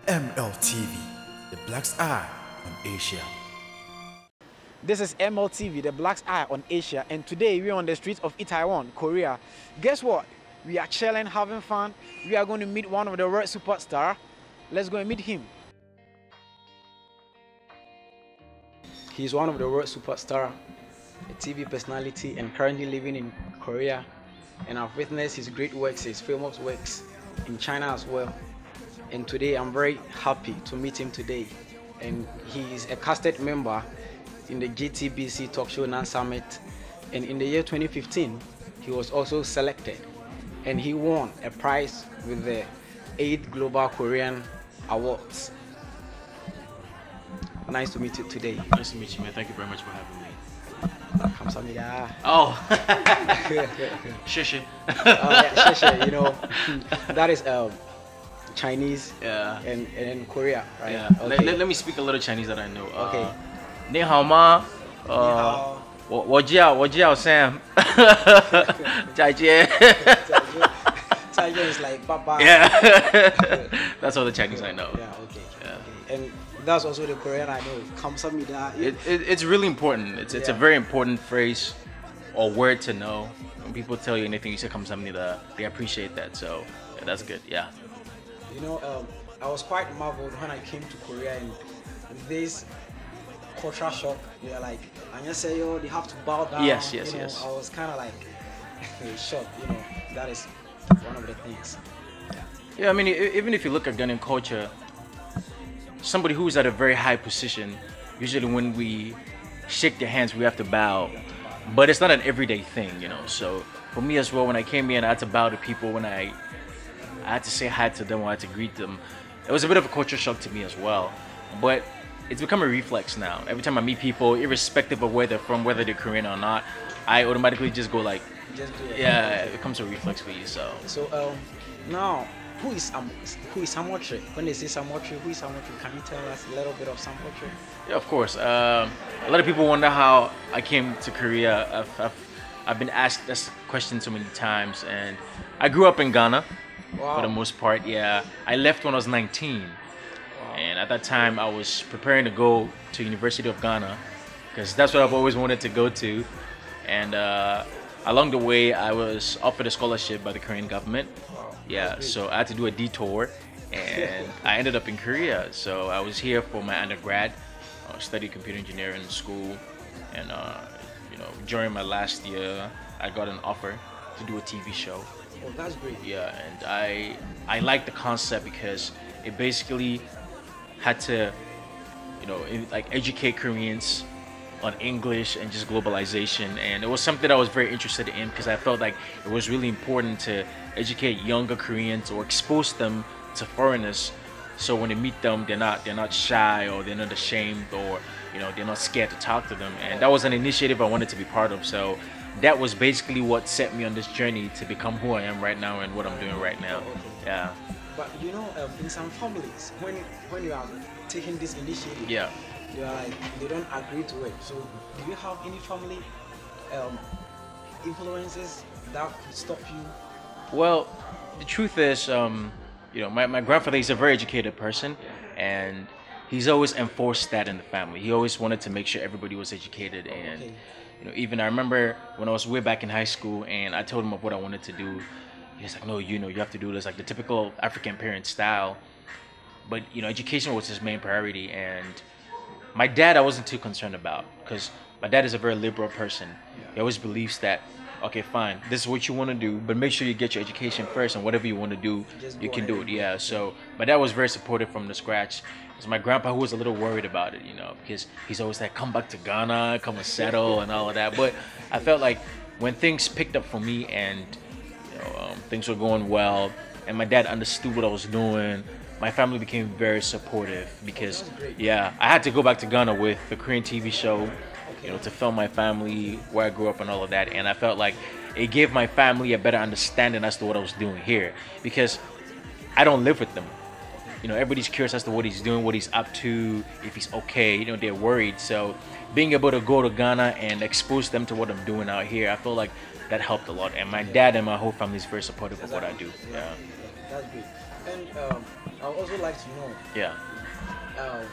MLTV, the Black's Eye on Asia. This is MLTV, the Black's Eye on Asia, and today we're on the streets of Itaewon, Korea. Guess what? We are chilling, having fun. We are going to meet one of the world superstars. Let's go and meet him. He's one of the world superstars, a TV personality, and currently living in Korea. And I've witnessed his great works, his famous works in China as well. And today I'm very happy to meet him today. And he is a casted member in the GTBC Talk Show Nan Summit. And in the year 2015, he was also selected. And he won a prize with the 8th Global Korean Awards. Nice to meet you today. Nice to meet you, man. Thank you very much for having me. 감사합니다. Oh, shishi. Yeah, shishi. You know, that is Chinese. Yeah. And Korea, right? Yeah. Okay. Let me speak a little Chinese that I know. Okay. 你好吗? 我叫 Sam. 再见. 再见 is like bye-bye. Yeah. That's all the Chinese I know. Yeah, okay. Yeah. Okay. And that's also the Korean I know. 감사합니다. It's really important. It's a very important phrase or word to know. When people tell you anything, you say 감사합니다, they appreciate that. So yeah, that's good. Yeah. You know, I was quite marveled when I came to Korea and this cultural shock. They're like, 안녕하세요, they have to bow down. Yes. You know, Yes. I was kind of like shocked. You know, that is one of the things. Yeah, I mean, even if you look at Ghanaian culture, somebody who's at a very high position, usually when we shake their hands, we have to bow. But it's not an everyday thing, you know. So for me as well, when I came here and I had to bow to people, when I had to say hi to them, or I had to greet them, it was a bit of a culture shock to me as well. But it's become a reflex now. Every time I meet people, irrespective of where they're from, whether they're Korean or not, I automatically just go like, Just do it. yeah, it becomes a reflex for you. So Now, who is Samotri? When they say Samotri, who is Samotri? Can you tell us a little bit of Samotri? yeah, of course. A lot of people wonder how I came to Korea. I've been asked this question so many times, and I grew up in Ghana for the most part. Yeah, I left when I was 19, and at that time I was preparing to go to University of Ghana because that's what I've always wanted to go to. And along the way, I was offered a scholarship by the Korean government. Yeah, so I had to do a detour, and I ended up in Korea. So I was here for my undergrad, studied computer engineering in school, and you know, during my last year, I got an offer to do a TV show. Oh, that's great. Yeah, and I like the concept because it basically had to, you know, like educate Koreans on English and just globalization, and it was something I was very interested in because I felt like it was really important to educate younger Koreans or expose them to foreigners, so when they meet them, they're not shy or they're not ashamed, or you know, they're not scared to talk to them. And that was an initiative I wanted to be part of. So that was basically what set me on this journey to become who I am right now and what I'm doing right now. Yeah. But you know, in some families, when you are taking this initiative, Yeah. they are like, they don't agree to it. So do you have any family influences that could stop you? Well, the truth is, you know, my grandfather is a very educated person, and he's always enforced that in the family. He always wanted to make sure everybody was educated, and you know, even I remember when I was way back in high school, and I told him of what I wanted to do. He's like, no, you know, you have to do this, like the typical African parent style. But you know, education was his main priority, and my dad I wasn't too concerned about because my dad is a very liberal person. He always believes that, okay, fine, this is what you want to do, but make sure you get your education first, and whatever you want to do, you can do it. Yeah, so my dad was very supportive from the scratch. It's my grandpa who was a little worried about it, you know, because he's always like, come back to Ghana, come and settle and all of that. But I felt like when things picked up for me and you know, things were going well, and my dad understood what I was doing, my family became very supportive because, yeah, I had to go back to Ghana with the Korean TV show, you know, to film my family, where I grew up and all of that. And I felt like it gave my family a better understanding as to what I was doing here because I don't live with them. You know, everybody's curious as to what he's doing, what he's up to, if he's okay. You know, they're worried. So being able to go to Ghana and expose them to what I'm doing out here, I feel like that helped a lot. And my dad and my whole family is very supportive of what I do. Yeah. That's great. And I would also like to know Yeah. um,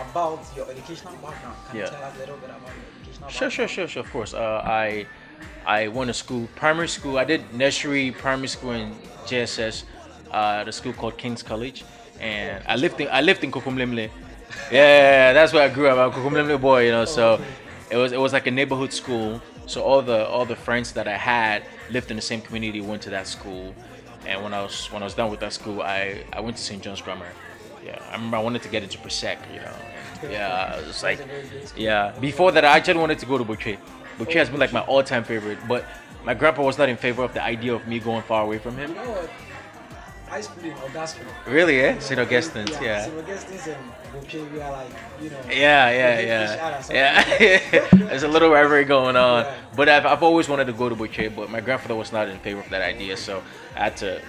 about your educational background. Can you Yeah. tell us a little bit about your educational Sure, background? sure. Of course. I went to school, primary school. I did nursery, primary school, and JSS at a school called King's College, and I lived in Kokomlemle. Yeah, that's where I grew up. I'm a Kokomlemle boy, you know. So Okay. it was like a neighborhood school. So all the friends that I had lived in the same community, went to that school, and when I was done with that school, I went to St. John's Grammar. Yeah, I remember I wanted to get into Presec, you know. And yeah, it was like, That's a very great school. yeah. Before that, I actually wanted to go to Boucher. Boucher has been like my all-time favorite, but my grandpa was not in favor of the idea of me going far away from You him. know what? I schooled in Augustine. Really, eh? You St. know, Augustine's, yeah. St. Augustine's and Bouquet, we are like, you know. Yeah. There's a little rivalry going on, Yeah. but I've always wanted to go to Boucher, but my grandfather was not in favor of that idea, so I had to,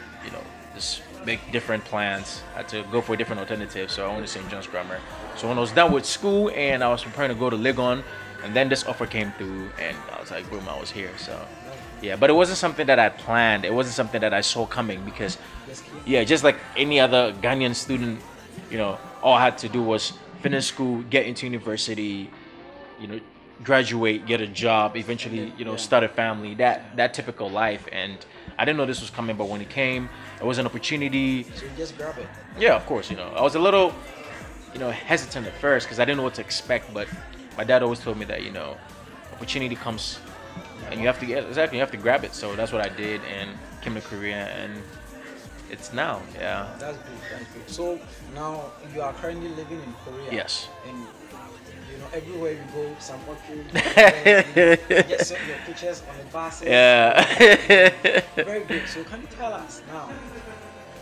just make different plans. I had to go for a different alternative, so I went to St. John's Grammar. So when I was done with school and I was preparing to go to Legon, and then this offer came through, and I was like, boom, I was here. So yeah, but it wasn't something that I planned. It wasn't something that I saw coming because, yeah, just like any other Ghanaian student, all I had to do was finish school, get into university, graduate, get a job, eventually, start a family. That typical life, and I didn't know this was coming, but when it came, it was an opportunity. So you just grab it. Yeah, of course. I was a little, hesitant at first because I didn't know what to expect. But my dad always told me that opportunity comes, and you have to you have to grab it. So that's what I did, and came to Korea, and it's now. Yeah. That's good. That's good. So now you are currently living in Korea. Yes. And everywhere you go, some you just send your pictures on the buses. Yeah. Very good. So can you tell us now?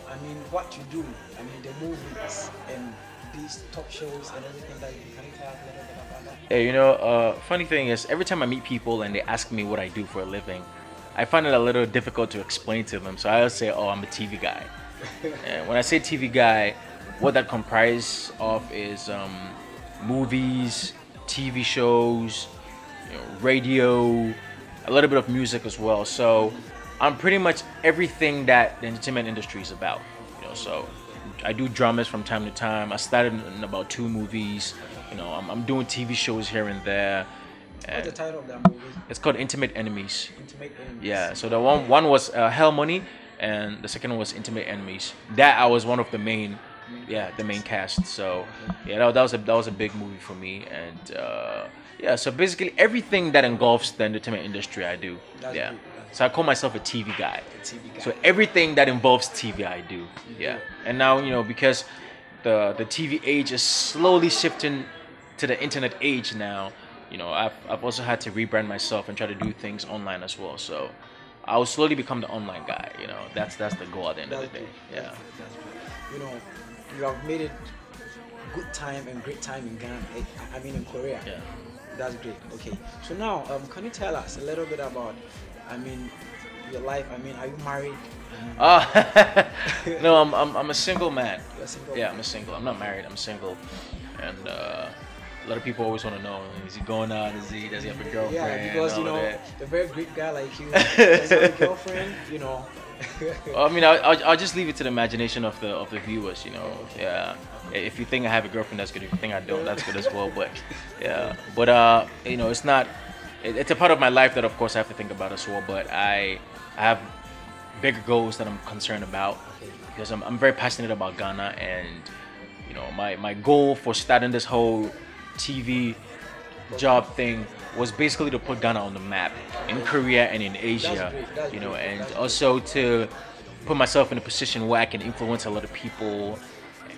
I mean, what you do? I mean, the movies and these talk shows and everything that you do. Can you tell us a little bit about that? Yeah, funny thing is, every time I meet people and they ask me what I do for a living, I find it a little difficult to explain to them. So I always say, "Oh, I'm a TV guy." And when I say TV guy, what that comprises of is movies, TV shows, radio, a little bit of music as well. So I'm pretty much everything that the entertainment industry is about. So I do dramas from time to time. I started in about 2 movies. I'm doing TV shows here and there. What's the title of that movie? It's called Intimate Enemies. Intimate Enemies. Yeah. So the one was Hell Money, and the second one was Intimate Enemies. That I was one of the main cast. So yeah, that was a big movie for me, and so basically everything that engulfs the entertainment industry I do. That's Yeah. good. So I call myself a TV guy. TV guy. So everything that involves TV I do. Yeah. And now, because the TV age is slowly shifting to the internet age now, I've also had to rebrand myself and try to do things online as well. So I will slowly become the online guy. That's the goal at the end of the day. Yeah. That's good. You have made it good time and great time in Ghana. I mean in Korea. Yeah. That's great. Okay. So now, can you tell us a little bit about, your life? Are you married? No, I'm a single man. You're single. Yeah, I'm a single. I'm not married. I'm single, and a lot of people always want to know: is he going out? Does he have a girlfriend? Yeah, because all of that. a very great guy like you does have a girlfriend. Well, I'll just leave it to the imagination of the viewers. Yeah. If you think I have a girlfriend, that's good. If you think I don't, that's good as well. But yeah, but it's not. It's a part of my life that, of course, I have to think about as well. But I have bigger goals that I'm concerned about because I'm very passionate about Ghana, and my goal for starting this whole TV job thing was basically to put Ghana on the map in Korea and in Asia, That's great. and also to put myself in a position where I can influence a lot of people,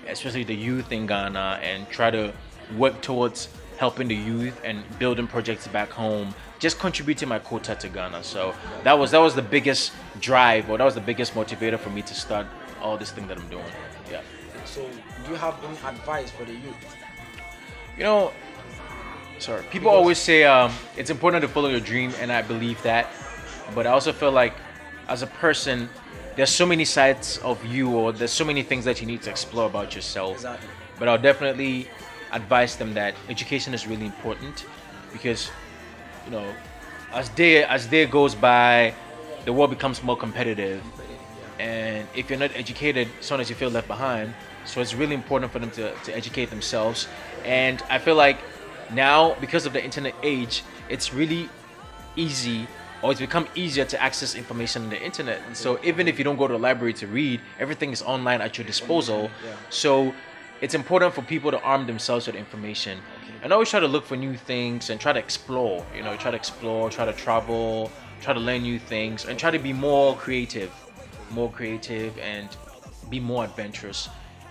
especially the youth in Ghana, and try to work towards helping the youth and building projects back home, just contributing my quota to Ghana. So that was the biggest drive, or that was the biggest motivator for me to start all this thing that I'm doing. Yeah. So, do you have any advice for the youth? People always say it's important to follow your dream, and I believe that. But I also feel like, as a person, there's so many sides of you, or there's so many things that you need to explore about yourself. Exactly. But I'll definitely advise them that education is really important, because as day goes by, the world becomes more competitive, and if you're not educated, sometimes you feel left behind. So it's really important for them to educate themselves. And I feel like now, because of the internet age, it's really easy, or it's become easier to access information on the internet. And so even if you don't go to the library to read, everything is online at your disposal. So it's important for people to arm themselves with information and always try to look for new things and try to explore, try to explore, try to travel, try to learn new things, and try to be more creative and be more adventurous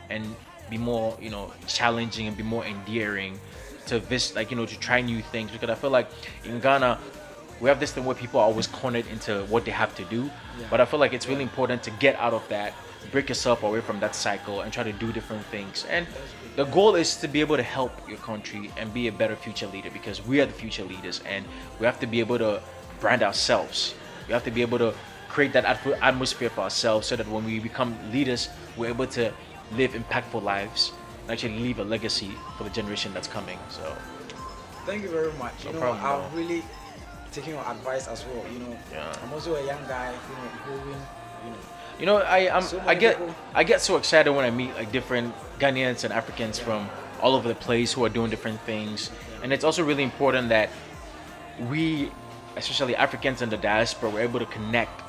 and be more, challenging and be more endearing to visit, to try new things. Because I feel like in Ghana, we have this thing where people are always cornered into what they have to do. But I feel like it's really important to get out of that, break yourself away from that cycle, and try to do different things. And the goal is to be able to help your country and be a better future leader, because we are the future leaders, and we have to be able to brand ourselves. We have to be able to create that atmosphere for ourselves, so that when we become leaders, we're able to live impactful lives and actually leave a legacy for the generation that's coming. So thank you very much. No problem, I've really taken your advice as well. I'm also a young guy, growing, I get so excited when I meet like different Ghanaians and Africans from all over the place who are doing different things. And it's also really important that we, especially Africans in the diaspora, we're able to connect,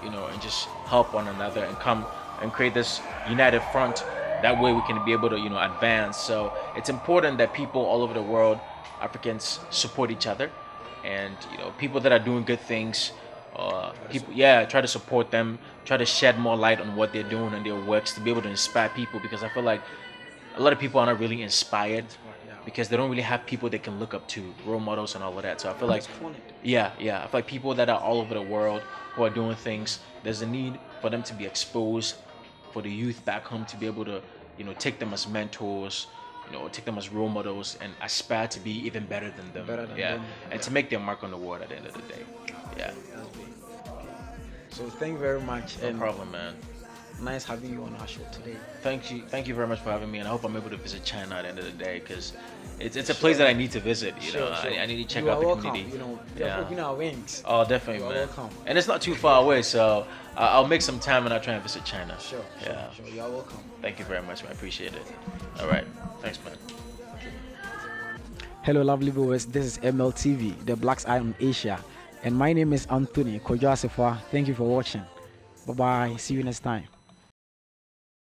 and just help one another and come and create this united front. That way we can be able to, advance. So it's important that people all over the world, Africans, support each other, and people that are doing good things, try to support them, try to shed more light on what they're doing and their works, to be able to inspire people. Because I feel like a lot of people are not really inspired because they don't really have people they can look up to, role models and all of that. So I feel like I feel like people that are all over the world who are doing things, there's a need for them to be exposed, for the youth back home to be able to take them as mentors, take them as role models, and aspire to be even better than them. And to make their mark on the world at the end of the day. So thank you very much. No problem, man. Nice having you on our show today. Thank you very much for having me, and I hope I'm able to visit China at the end of the day, because it's a place that I need to visit. I need to check out the community. Open our wings. Oh, definitely, you are man. welcome. And it's not too far away, so I'll make some time and I'll try and visit China. Sure. You are welcome. Thank you very much, man. I appreciate it. All right, thanks, man. Hello, lovely viewers. This is MLTV, the Black's Eye on Asia, and my name is Anthony Kojo Asefwa. Thank you for watching. Bye bye. See you next time.